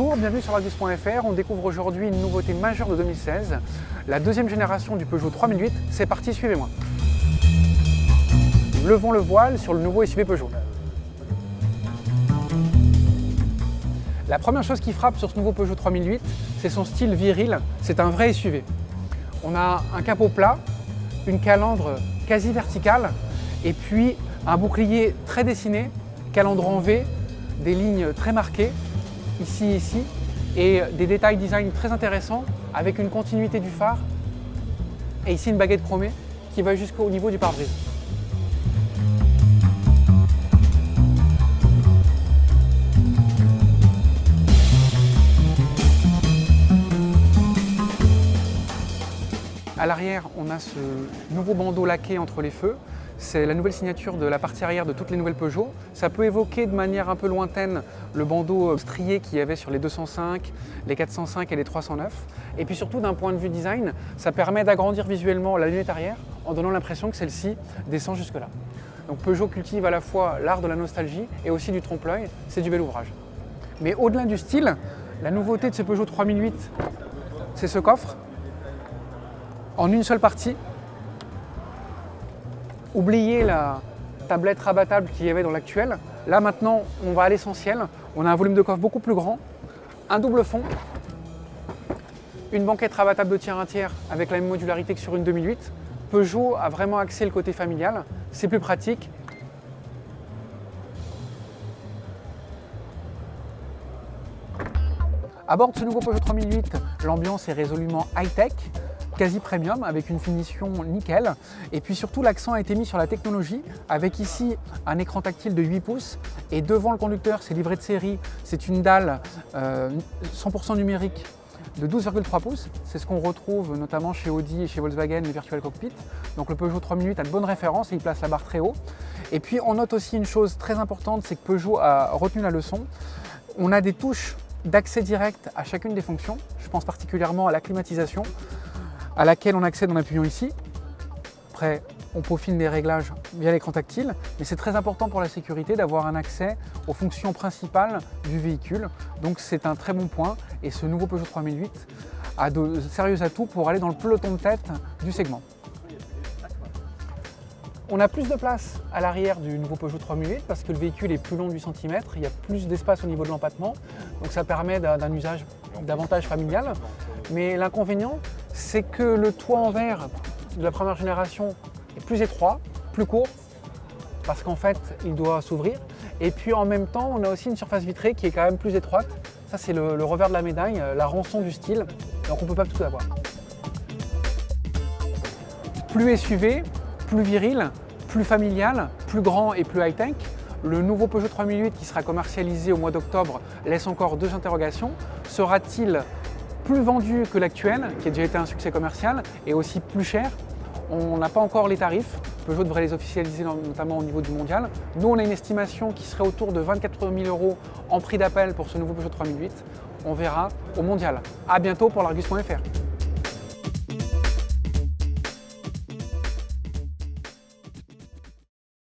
Bonjour, bienvenue sur l'Argus.fr. On découvre aujourd'hui une nouveauté majeure de 2016, la deuxième génération du Peugeot 3008. C'est parti, suivez-moi. Levons le voile sur le nouveau SUV Peugeot. La première chose qui frappe sur ce nouveau Peugeot 3008, c'est son style viril. C'est un vrai SUV. On a un capot plat, une calandre quasi verticale et puis un bouclier très dessiné, calandre en V, des lignes très marquées, ici, et des détails design très intéressants avec une continuité du phare et ici une baguette chromée qui va jusqu'au niveau du pare-brise. À l'arrière, on a ce nouveau bandeau laqué entre les feux. C'est la nouvelle signature de la partie arrière de toutes les nouvelles Peugeot. Ça peut évoquer de manière un peu lointaine le bandeau strié qu'il y avait sur les 205, les 405 et les 309. Et puis surtout, d'un point de vue design, ça permet d'agrandir visuellement la lunette arrière en donnant l'impression que celle-ci descend jusque-là. Donc Peugeot cultive à la fois l'art de la nostalgie et aussi du trompe-l'œil. C'est du bel ouvrage. Mais au-delà du style, la nouveauté de ce Peugeot 3008, c'est ce coffre en une seule partie. Oubliez la tablette rabattable qu'il y avait dans l'actuel. Là maintenant, on va à l'essentiel. On a un volume de coffre beaucoup plus grand, un double fond, une banquette rabattable de tiers 1/3 avec la même modularité que sur une 2008. Peugeot a vraiment axé le côté familial. C'est plus pratique. À bord de ce nouveau Peugeot 3008, l'ambiance est résolument high-tech, quasi premium avec une finition nickel, et puis surtout l'accent a été mis sur la technologie avec ici un écran tactile de 8 pouces et devant le conducteur, c'est livré de série, c'est une dalle 100% numérique de 12,3 pouces, c'est ce qu'on retrouve notamment chez Audi et chez Volkswagen, les Virtual Cockpit. Donc le Peugeot 3008 a de bonnes références et il place la barre très haut. Et puis on note aussi une chose très importante, c'est que Peugeot a retenu la leçon. On a des touches d'accès direct à chacune des fonctions, je pense particulièrement à la climatisation, à laquelle on accède en appuyant ici. Après, on peaufine les réglages via l'écran tactile, mais c'est très important pour la sécurité d'avoir un accès aux fonctions principales du véhicule. Donc c'est un très bon point et ce nouveau Peugeot 3008 a de sérieux atouts pour aller dans le peloton de tête du segment. On a plus de place à l'arrière du nouveau Peugeot 3008 parce que le véhicule est plus long de 8 cm, il y a plus d'espace au niveau de l'empattement, donc ça permet d'un usage davantage familial. Mais l'inconvénient, c'est que le toit en verre de la première génération est plus étroit, plus court, parce qu'en fait, il doit s'ouvrir. Et puis en même temps, on a aussi une surface vitrée qui est quand même plus étroite. Ça, c'est le revers de la médaille, la rançon du style. Donc on ne peut pas tout avoir. Plus SUV, plus viril, plus familial, plus grand et plus high-tech. Le nouveau Peugeot 3008 qui sera commercialisé au mois d'octobre laisse encore deux interrogations. Sera-t-il plus vendu que l'actuel, qui a déjà été un succès commercial, et aussi plus cher? On n'a pas encore les tarifs. Peugeot devrait les officialiser notamment au niveau du mondial. Nous, on a une estimation qui serait autour de 24 000 € en prix d'appel pour ce nouveau Peugeot 3008. On verra au mondial. À bientôt pour l'Argus.fr.